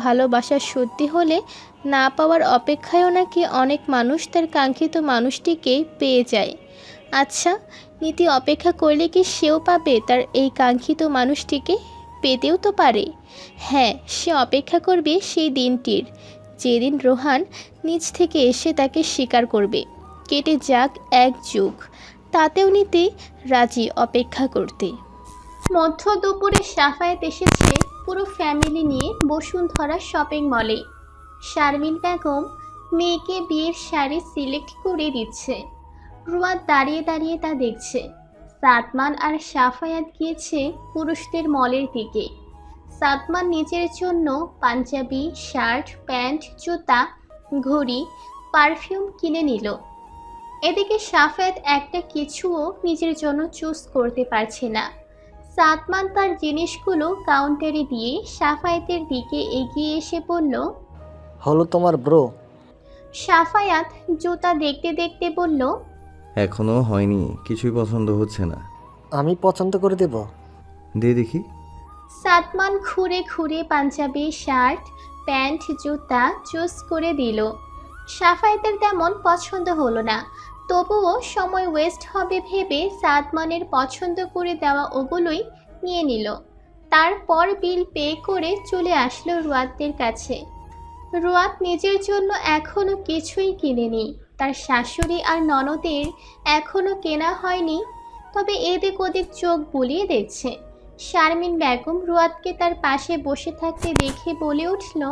ভালোবাসা সত্যি হলে না পাওয়ার অপেক্ষায়ও নাকি অনেক মানুষ তার কাঙ্ক্ষিত মানুষটিকে পেয়ে যায়। আচ্ছা, নীতি অপেক্ষা করলে কি সেও পাবে তার এই কাঙ্ক্ষিত মানুষটিকে? পেতেও তো পারে। হ্যাঁ, সে অপেক্ষা করবে সেই দিনটির, যেদিন রোহান নিজ থেকে এসে তাকে স্বীকার করবে। কেটে যাক এক যুগ, তাতেও নীতি রাজি অপেক্ষা করতে। মধ্য দুপুরে সাফায়েত এসেছে পুরো ফ্যামিলি নিয়ে বসুন্ধরা শপিং মলে। শারমিন বেগম মেয়েকে বিয়ের শাড়ি সিলেক্ট করে দিচ্ছে। রুয়াদ দাঁড়িয়ে দাঁড়িয়ে তা দেখছে। সাদমান আর সাফায়াত গিয়েছে পুরুষদের মলের দিকে। সাদমান নিজের জন্য পাঞ্জাবি, শার্ট, প্যান্ট, জুতা, ঘড়ি, পারফিউম কিনে নিল। এদিকে সাফায়াত একটা কিছুও নিজের জন্য চুজ করতে পারছে না। সাদমান তার জিনিসগুলো কাউন্টারে দিয়ে সাফায়াতের দিকে এগিয়ে এসে বলল, হলো তোমার ব্রো? সাফায়াত জুতা দেখতে দেখতে বলল, এখনো হয়নি, কিছুই পছন্দ হচ্ছে না। আমি পছন্দ করে দেব। দে দেখি। সাদমান ঘুরে ঘুরে পাঞ্জাবি, শার্ট, প্যান্ট, জুতা চুজ করে দিল। সাফায়াতের তেমন পছন্দ হলো না, তবুও সময় ওয়েস্ট হবে ভেবে সাদমানের পছন্দ করে দেওয়া ওগুলোই নিয়ে নিল। তারপর বিল পে করে চলে আসলো রুয়াতের কাছে। রুয়াত নিজের জন্য এখনো কিছুই কিনেনি, তার শাশুড়ি আর ননদের এখনো কেনা হয়নি, তবে এদিক ওদিক চোখ বুলিয়ে দেখছে। শারমিন বেগম রুয়াতকে তার পাশে বসে থাকতে দেখে বলে উঠল,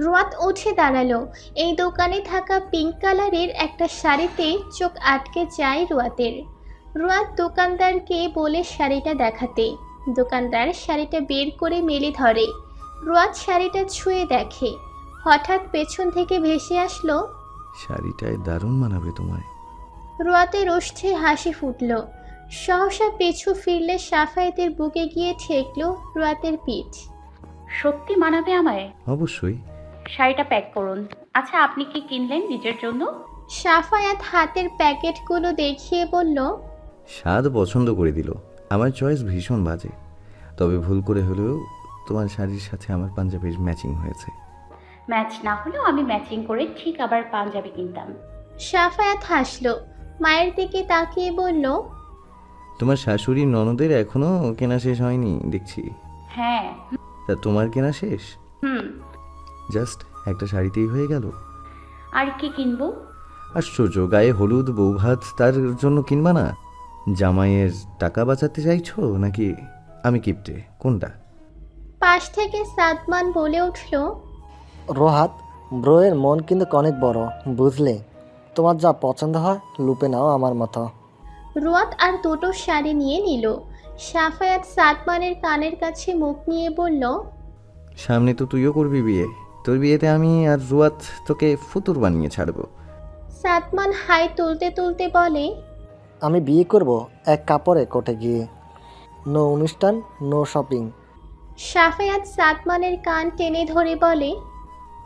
রুয়াত উঠে দাঁড়ালো। এই দোকানে থাকা পিঙ্ক কালারের একটা শাড়িতে চোখ আটকে যায় রুয়াতের। রুয়াত দোকানদারকে বলে শাড়িটা দেখাতে। দোকানদার শাড়িটা বের করে মেলে ধরে। রুয়াত শাড়িটা ছুঁয়ে দেখে। হঠাৎ পেছন থেকে ভেসে আসলো, শাড়িটায় দারুণ মানাবে তোমায়। রুয়াতের ওষ্ঠে হাসি ফুটল। সহসা পিছু ফিরলে সাফায়েতের বুকে গিয়ে ঠেকল রুয়াতের পিঠ। সত্যি মানাবে আমায়? অবশ্যই। শাড়িটা প্যাক করুন। আচ্ছা, আপনি কি কিনলেন নিজের জন্য? সাফায়াত হাতের প্যাকেটগুলো দেখিয়ে বলল, স্বাদ পছন্দ করে দিল। আমার চয়েস ভীষণ বাজে, তবে ভুল করে হলেও তোমার শাড়ির সাথে আমার পাঞ্জাবির ম্যাচিং হয়েছে। ম্যাচ না হলেও আমি ম্যাচিং করে ঠিক আবার পাঞ্জাবি কিনতাম। সাফায়াত হাসলো, মায়ের দিকে তাকিয়ে বলল, তোমার শাশুড়ি ননদের এখনো কেনা শেষ হয়নি দেখছি। হ্যাঁ। তা তোমার কেনা শেষ? হুম। জাস্ট একটা শাড়িতেই হয়ে গেল? আর কি কিনবো? আশ্চর্য, গায়ে হলুদ, বউ ভাত, তার জন্য কিনবা না? জামাইয়ের টাকা বাঁচাতে চাইছো নাকি আমি কিপটে, কোনটা? পাশ থেকে সাদমান বলে উঠল, রোহাত, ব্রোয়ের মন কিন্তু অনেক বড়, বুঝলে? তোমার যা পছন্দ হয় লুপে নাও আমার মতো। রুয়াত আর দুটো শাড়ি নিয়ে নিল। সাফায়াত সাদমানের কানের কাছে মুখ নিয়ে বলল, সামনে তো তুইও করবি বিয়ে, তোর বিয়েতে আমি আর রুয়াত তোকে ফুতুর বানিয়ে ছাড়বো। সাদমান হাই তুলতে তুলতে বলে, আমি বিয়ে করব এক কাপড়ে কোটে গিয়ে। নো অনুষ্ঠান, নো শপিং। সাফায়াত সাদমানের কান টেনে ধরে বলে,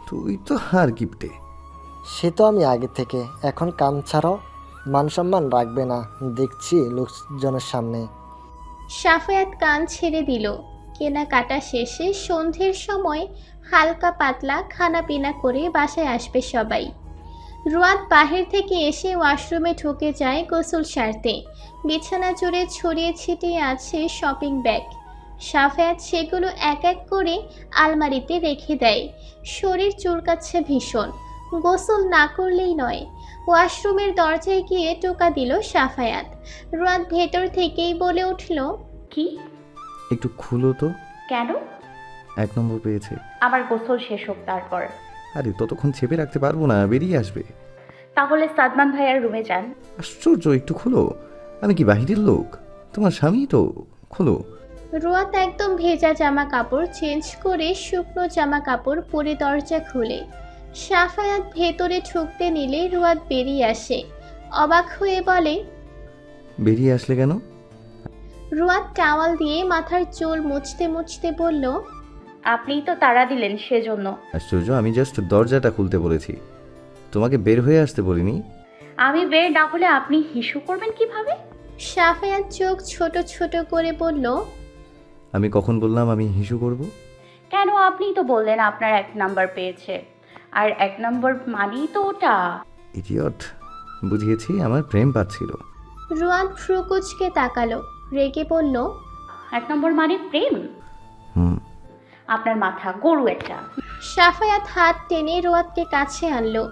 তুই তো হার কিপটে। সে তো আমি আগে থেকে, এখন কান ছাড়াও। মান সম্মান রাখবে না দেখছি লোকজনের সামনে। সাফায়াত কান ছেড়ে দিল। কেনাকাটা শেষে সন্ধ্যের সময় হালকা পাতলা খানা পিনা করে বাসায় আসবে সবাই। রুয়াত বাহির থেকে এসে ওয়াশরুমে ঢুকে যায় গোসল সারতে। বিছানা জুড়ে ছড়িয়ে ছিটিয়ে আছে শপিং ব্যাগ। সাফায়াত সেগুলো এক এক করে আলমারিতে রেখে দেয়। শরীর চুলকাচ্ছে ভীষণ, গোসল না করলেই নয়। ওয়াশরুমের দরজায় গিয়ে টোকা দিল সাফায়াত। রুয়াত ভেতর থেকেই বলে উঠল, কি? একটু খুলো তো। কেন? 1 নম্বর পেয়েছে। আমার গোসল শেষ হোক তারপর। আরে ততক্ষণ চেপে রাখতে পারবো না, বেরিয়ে আসবে। তাহলে সাদমান ভাইয়ার রুমে যান। আশ্চর্য, একটু খুলো। আমি কি বাহিরের লোক? তোমার স্বামী তো, খুলো। রুয়াত একদম ভেজা জামা কাপড় চেঞ্জ করে শুকনো জামা কাপড় পরে দরজা খুলে সাফায়াত ভেতরে ঢুকতে নিলে রুয়াত বেরিয়ে আসে। অবাক হয়ে বলে, বেরিয়ে আসলে কেন? রুয়াত টাওয়াল দিয়ে মাথার চুল মুছতে মুছতে বলল, আপনিই তো তাড়া দিলেন সেজন্য। আশ্চর্য, আমি জাস্ট দরজাটা খুলতে বলেছি, তোমাকে বের হয়ে আসতে বলিনি। আমি বের না হলে আপনি হিসু করবেন কিভাবে? সাফায়াত চোখ ছোট ছোট করে বলল, আমি কখন বললাম আমি হিসু করব? কেন, আপনিই তো বললেন আপনার 1 নাম্বার পেয়েছে। আর 1 নম্বর মানেই তো ওটা। ইডিয়ট, বুঝিয়েছি আমার প্রেম পাচ্ছিল। রোয়াদ ফ্রুকুচকে তাকালো, রেগে বলল, 1 নম্বর মানে প্রেম? হুম। আপনার মাথা গরু একটা। সাফায়াত হাত টেনে রোয়াদকে কাছে আনলো,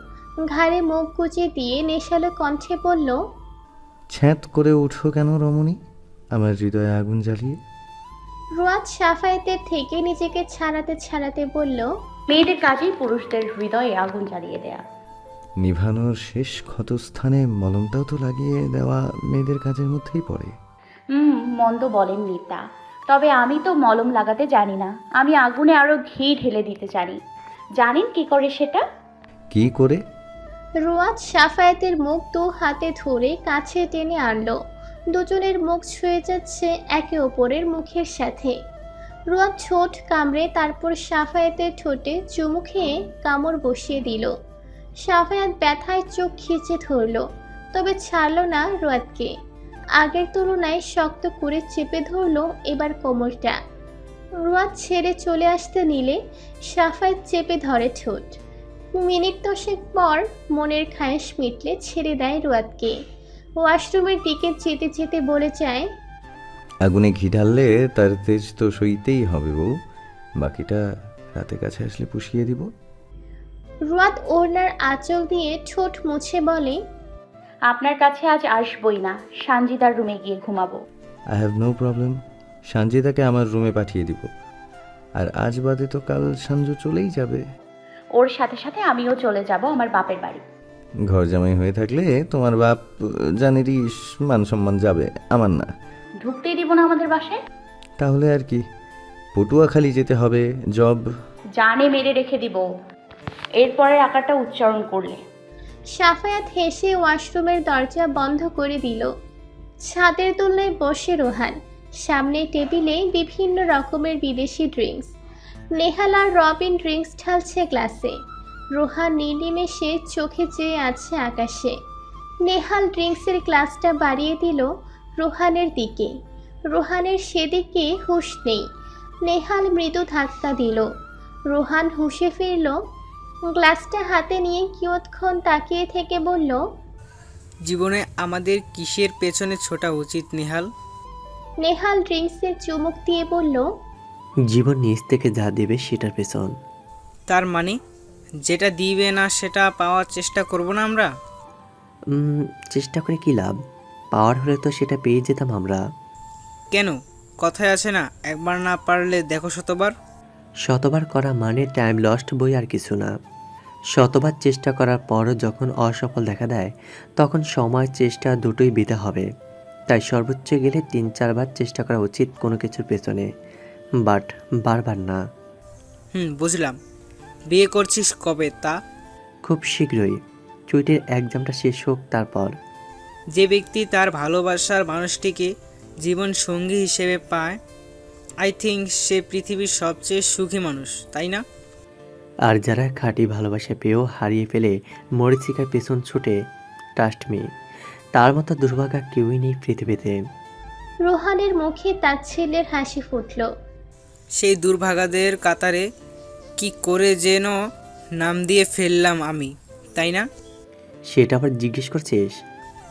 ঘাড়ে মুখ গুজে দিয়ে নেশালো কণ্ঠে বলল, ছ্যাঁত করে উঠো কেন রমণী, আমার হৃদয়ে আগুন জ্বালিয়ে? রোয়াদ সাফায়াতের থেকে নিজেকে ছাড়াতে ছাড়াতে বলল, মেয়েদের কাজেই পুরুষদের হৃদয়ে আগুন জ্বালিয়ে দেয়া। নিভানোর শেষ ক্ষতস্থানে মলমটাও তো লাগিয়ে দেওয়া মেয়েদের কাজের মধ্যেই পড়ে। মন্দ বলেননি তা, তবে আমি তো মলম লাগাতে জানি না। আমি আগুনে আরো ঘি ঢেলে দিতে জানি। জানেন কি করে সেটা? কি করে? রোয়াদ সাফায়াতের মুখ 2 হাতে ধরে কাছে টেনে আনলো, দুজনের মুখ ছুঁয়ে যাচ্ছে একে অপরের মুখের সাথে। রোয়াদ ঠোঁট কামড়ে তারপর সাফায়াতের ঠোঁটে চুমু খেয়ে কামড় বসিয়ে দিল। সাফায়াত ব্যথায় চোখ খিচে ধরল, তবে ছাড়ল না রোয়াদকে। আগের তুলনায় শক্ত করে চেপে ধরলো এবার কোমরটা। রোয়াদ ছেড়ে চলে আসতে নিলে সাফায়াত চেপে ধরে ঠোঁট। মিনিট 10 পর মনের খায়েশ মিটলে ছেড়ে দেয় রোয়াদকে। ওয়াশরুমের দিকে যেতে যেতে বলে যায়, আগুনে ঘি ঢাললে তার তেজ তো সইতেই হবে বউ, বাকিটা রাতে কাছে আসলে পুষিয়ে দিব। রোয়াদ ওড়নার আঁচল দিয়ে ঠোঁট মুছে বলে, আপনার কাছে আজ আসবই না, সানজিদার রুমে গিয়ে ঘুমাবো। আই হ্যাভ নো প্রবলেম, সঞ্জিতাকে আমার রুমে পাঠিয়ে দিব। আর আজ বাদে তো কাল সঞ্জু চলেই যাবে। ওর সাথে সাথে আমিও চলে যাব আমার বাপের বাড়ি। ঘর জামাই হয়ে থাকলে তোমার বাপ জানেরই মান সম্মান যাবে, আমার না। ঢুকতেই দিব না আমাদের বাসায়। তাহলে আর কি, পটুয়াখালী যেতে হবে, জব। জানে মেরে রেখে দিব এরপরের আকারটা উচ্চারণ করলে। সাফায়াত হেসে ওয়াশরুমের দরজা বন্ধ করে দিল। ছাদের দোলনায় বসে রোহান, সামনে টেবিলে বিভিন্ন রকমের বিদেশি ড্রিঙ্কস। নেহাল আর রবিন ড্রিঙ্কস ঢালছে গ্লাসে। রোহান নির্নিমেষে চোখে চেয়ে আছে আকাশে। নেহাল ড্রিঙ্কসের গ্লাসটা বাড়িয়ে দিল রোহানের দিকে। রোহানের সেদিকে হুঁশ নেই। নেহাল মৃদু ধাক্কা দিল। রোহান হুঁশে ফিরল, গ্লাসটা হাতে নিয়ে কিয়ৎক্ষণ তাকিয়ে থেকে বলল, জীবনে আমাদের কিসের পেছনে ছোটা উচিত নেহাল? নেহাল ড্রিঙ্কসের চুমুক দিয়ে বলল, জীবন নিজ থেকে যা দেবে সেটার পেছন। তার মানে যেটা দিবে না সেটা পাওয়ার চেষ্টা করব না আমরা? চেষ্টা করে কি লাভ? পাওয়ার হলে তো সেটা পেয়ে যেতাম আমরা। কেন, কথায় আছে না, একবার না পারলে দেখো শতবার। শতবার করা মানে টাইম লস্ট বই আর কিছু না। শতবার চেষ্টা করার পরও যখন অসফল দেখা দেয় তখন সময় চেষ্টা দুটোই বৃথা হবে। তাই সর্বোচ্চ গেলে 3-4 বার চেষ্টা করা উচিত কোনো কিছুর পেছনে, বাট বারবার না। বুঝলাম। বিয়ে করছিস কবে তা? খুব শীঘ্রই, চুইটের এক্সামটা শেষ হোক তারপর। যে ব্যক্তি তার ভালোবাসার মানুষটিকে জীবন সঙ্গী হিসেবে পায়, আই থিঙ্ক সে পৃথিবীর সবচেয়ে সুখী মানুষ, তাই না? আর যারা খাঁটি ভালোবাসা পেয়েও হারিয়ে ফেলে মরিচিকার পেছন ছুটে, ট্রাস্ট মি, তার মতো দুর্ভাগা কেউই নেই পৃথিবীতে। রোহানের মুখে তাচ্ছিল্যের হাসি ফুটল। সেই দুর্ভাগাদের কাতারে কি করে যেন নাম দিয়ে ফেললাম আমি, তাই না? সেটা আবার জিজ্ঞেস করছিস?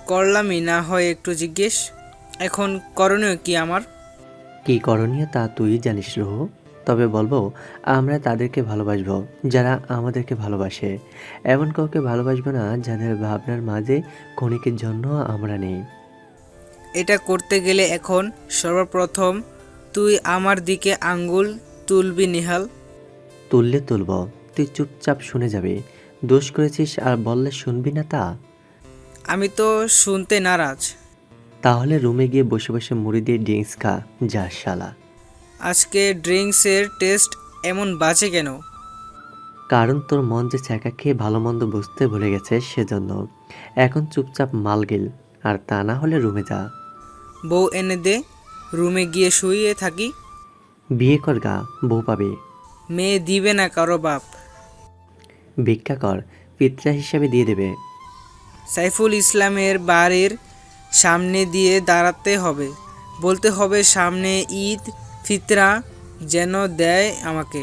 করলামই না হয় একটু জিজ্ঞেস। এখন করণীয় কি আমার? কি করণীয় তা তুই জানিস রোহ। তবে বলবো, আমরা তাদেরকে ভালোবাসবো যারা আমাদেরকে ভালোবাসে। এমন কাউকে ভালোবাসবো না যাদের ভাবনার মাঝে ক্ষণিকের জন্য আমরা নেই। এটা করতে গেলে এখন সর্বপ্রথম তুই আমার দিকে আঙ্গুল তুলবি নেহাল। তুললে তুলব, তুই চুপচাপ শুনে যাবি। দোষ করেছিস আর বললে শুনবি না তা? আমি তো শুনতে নারাজ। তাহলে রুমে গিয়ে বসে বসে মুড়ি দিয়ে ড্রিঙ্কস খা, যা শালা। আজকে ড্রিঙ্কসের টেস্ট এমন বাজে কেন? কারণ তোর মন যে ছ্যাঁকা খেয়ে ভালো মন্দ বুঝতে ভুলে গেছে সেজন্য। এখন চুপচাপ মাল গিল, আর তা না হলে রুমে যা। বউ এনে দে, রুমে গিয়ে শুয়ে থাকি। বিয়ে কর গা, বউ পাবি। মেয়ে দিবে না কারো বাপ। ভিক্ষা কর, পিত্রা হিসাবে দিয়ে দেবে। সাইফুল ইসলামের বাড়ির সামনে দিয়ে দাঁড়াতে হবে, বলতে হবে সামনে ঈদ ফিতরা যেন দেয় আমাকে।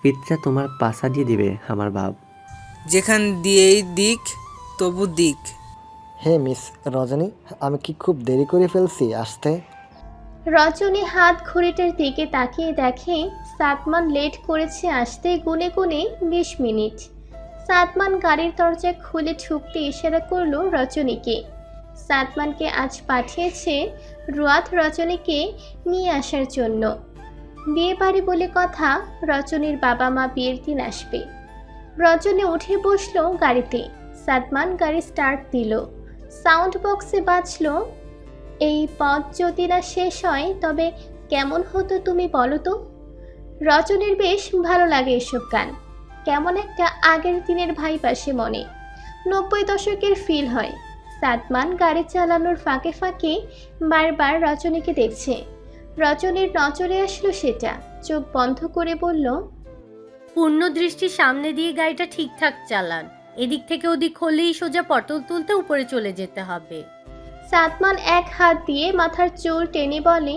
পিৎজা তোমার পাশা দিয়ে দিবে আমার বাপ। যেখান দিয়েই দিক তবু দিক। হে মিস রজনী, আমি কি খুব দেরি করে ফেলছি আসতে? রজনী হাত ঘড়িটার দিকে তাকিয়ে দেখে সাদমান লেট করেছে আসতে গুনে গুনে 20 মিনিট। সাদমান গাড়ির দরজা খুলে ঢুকতে ইশারা করলো রজনীকে। সাদমানকে আজ পাঠিয়েছে রুয়াদ রজনীকে নিয়ে আসার জন্য। বিয়ে বাড়ি বলে কথা, রজনীর বাবা মা বিয়ের দিন আসবে। রজনী উঠে বসলো গাড়িতে। সাদমান গাড়ি স্টার্ট দিল। সাউন্ড বক্সে বাজলো, এই পথ যদি না শেষ হয় তবে কেমন হতো তুমি বলো তো। রজনীর বেশ ভালো লাগে এসব গান। কেমন একটা আগের দিনের ভাই পাশে মনে, 90 দশকের ফিল হয়। সাদমান গাড়ি চালানোর ফাঁকে ফাঁকে বারবার রজনীকে দেখছে। রজনীর নজরে আসলো সেটা। চোখ বন্ধ করে বলল, পূর্ণ দৃষ্টির সামনে দিয়ে গাড়িটা ঠিকঠাক চালান, এদিক থেকে ওদিক হলেই সোজা পটল তুলতে উপরে চলে যেতে হবে। সাদমান এক হাত দিয়ে মাথার চুল টেনে বলে,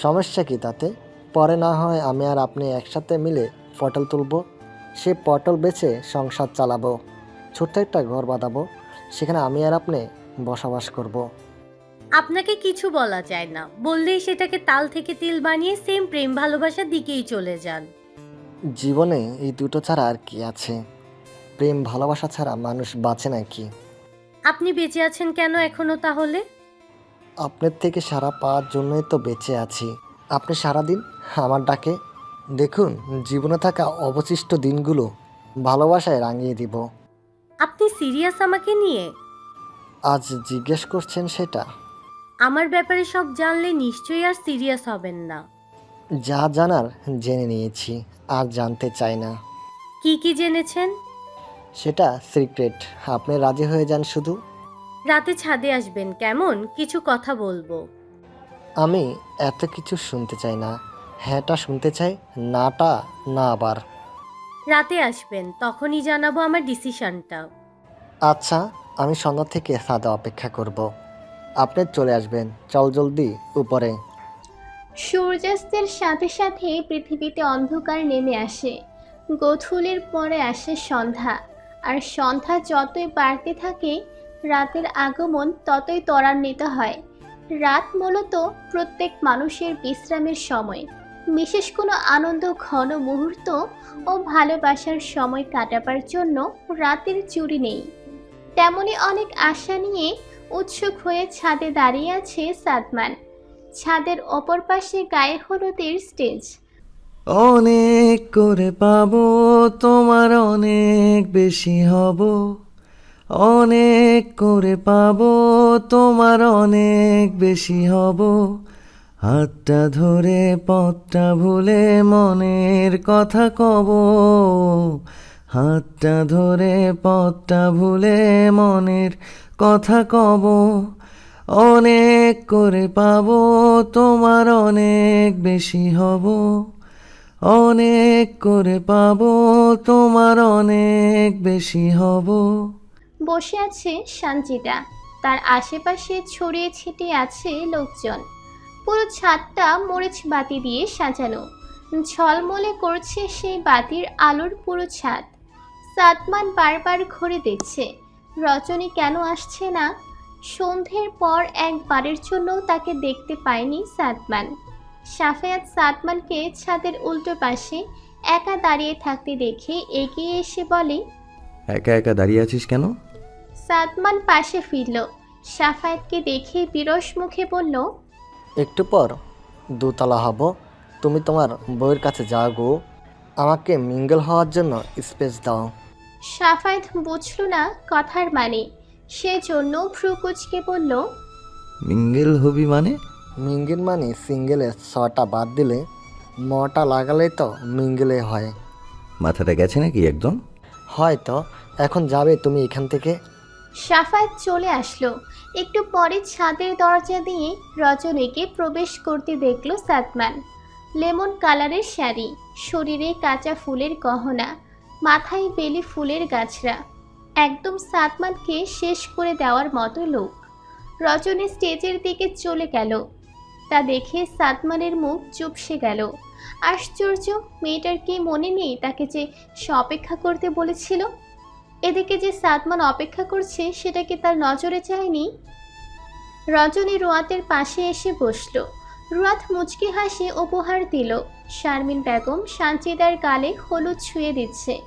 সমস্যা কি তাতে? পরে না হয় আমি আর আপনি একসাথে মিলে পটল তুলব। সে পটল বেচে সংসার চালাবো, ছোট্ট একটা ঘর বাঁধাবো, সেখানে আমি আর আপনি বসবাস করব। আপনাকে কিছু বলা যায় না, বললেই সেটাকে তাল থেকে তিল বানিয়ে সেম প্রেম ভালোবাসার দিকেই চলে যান। জীবনে এই দুটো ছাড়া আর কি আছে? প্রেম ভালোবাসা ছাড়া মানুষ বাঁচে নাকি? আপনি বেঁচে আছেন কেন এখনো তাহলে? আপনার থেকে সারা পাওয়ার জন্যই তো বেঁচে আছি। আপনি সারাদিন আমার ডাকে। দেখুন, জীবনে থাকা অবশিষ্ট দিনগুলো ভালোবাসায় রাঙিয়ে দিব। আপনি সিরিয়াস আমাকে নিয়ে? আজ জিজ্ঞেস করছেন সেটা? আমার ব্যাপারে সব জানলে নিশ্চয়ই আর সিরিয়াস হবেন না। যা জানার জেনে নিয়েছি, আর জানতে চাই না। কি কি জেনেছেন? সেটা সিক্রেট। আপনি রাজি হয়ে যান শুধু। রাতে ছাদে আসবেন কেমন? কিছু কথা বলবো। আমি এত কিছু শুনতে চাই না। হ্যাঁটা শুনতে চাই, নাটা না আবার। রাতে আসবেন, তখনই জানাবো আমার ডিসিশনটা। আচ্ছা, আমি সন্ধ্যা থেকে ছাদে অপেক্ষা করব। আপনি চলে আসবেন। চল জলদি উপরে। সূর্যাস্তের সাথে সাথে পৃথিবীতে অন্ধকার নেমে আসে। গোধূলির পরে আসে সন্ধ্যা, আর সন্ধ্যা যতই বাড়তে থাকে রাতের আগমন ততই ত্বরান্বিত হয়। রাত মূলত প্রত্যেক মানুষের বিশ্রামের সময়। বিশেষ কোনো আনন্দ ঘন মুহূর্ত ও ভালোবাসার সময় কাটাবার জন্য রাতের চুরি নেই। তেমনি অনেক আশা নিয়ে উৎসুক হয়ে ছাদে দাঁড়িয়ে আছে সাদমান। ছাদের অপর পাশে গায়ে হলুদের স্টেজ। অনেক করে পাবো, তোমার অনেক বেশি হব। অনেক করে পাবো, তোমার অনেক বেশি হব। হাতটা ধরে পথটা ভুলে মনের কথা কব। হাতটা ধরে পথটা ভুলে মনের কথা কব। অনেক করে পাবো, তোমার অনেক বেশি হব। অনেক করে পাবো, তোমার অনেক বেশি হব। বসে আছে সানজিদা। তার আশেপাশে ছড়িয়ে ছিটিয়ে আছে লোকজন। পুরো ছাদটা মরিচ বাতি দিয়ে সাজানো। ঝলমলে করছে সেই বাতির আলোর পুরো ছাদ। সাদমান বারবার ঘুরে দেখছে রজনী কেন আসছে না। সন্ধ্যের পর একবারের জন্য তাকে দেখতে পায়নি সাদমান। সাফায়াত সাদমানকে ছাদের উল্টো পাশে একা দাঁড়িয়ে থাকতে দেখে এগিয়ে এসে বলে, একা একা দাঁড়িয়ে আছিস কেন? সাদমান পাশে ফিরল। সাফায়াতকে দেখে বিরস মুখে বলল, একটু পর দোতলা হব। তুমি তোমার বউয়ের কাছে যাও গো। আমাকে মিঙ্গল হওয়ার জন্য স্পেস দাও। সাফায়াত বুঝল না কথার মানে, সেজন্য ভ্রু কুঁচকে বলল, মিঙ্গেল হবি মানে? মিঙ্গল মানে সিঙ্গেলে 6টা বাদ দিলে 9টা লাগালেই তো মিঙ্গলে হয়। মাথাটা গেছে নাকি একদম? হয়তো। এখন যাবে তুমি এখান থেকে? সাফায়াত চলে আসলো। একটু পরে ছাদের দরজা দিয়ে রজনীকে প্রবেশ করতে দেখল সাদমান। লেমন কালারের শাড়ি, শরীরে কাঁচা ফুলের গহনা, মাথায় বেলি ফুলের গাছরা। একদম সাদমানকে শেষ করে দেওয়ার মতো লোক। রজনী স্টেজের দিকে চলে গেল। তা দেখে সাদমানের মুখ চুপসে গেল। আশ্চর্য, মেয়েটার কি মনে নেই তাকে যে সে অপেক্ষা করতে বলেছিল? এদিকে যে সাদমান অপেক্ষা করছে সেটা কি তার নজরে যায়নি? রজনী রুয়াতের পাশে এসে বসল। রুয়াত মুচকি হাসি উপহার দিল। শারমিন বেগম সানজিদার গালে হলুদ ছুঁয়ে দিচ্ছে।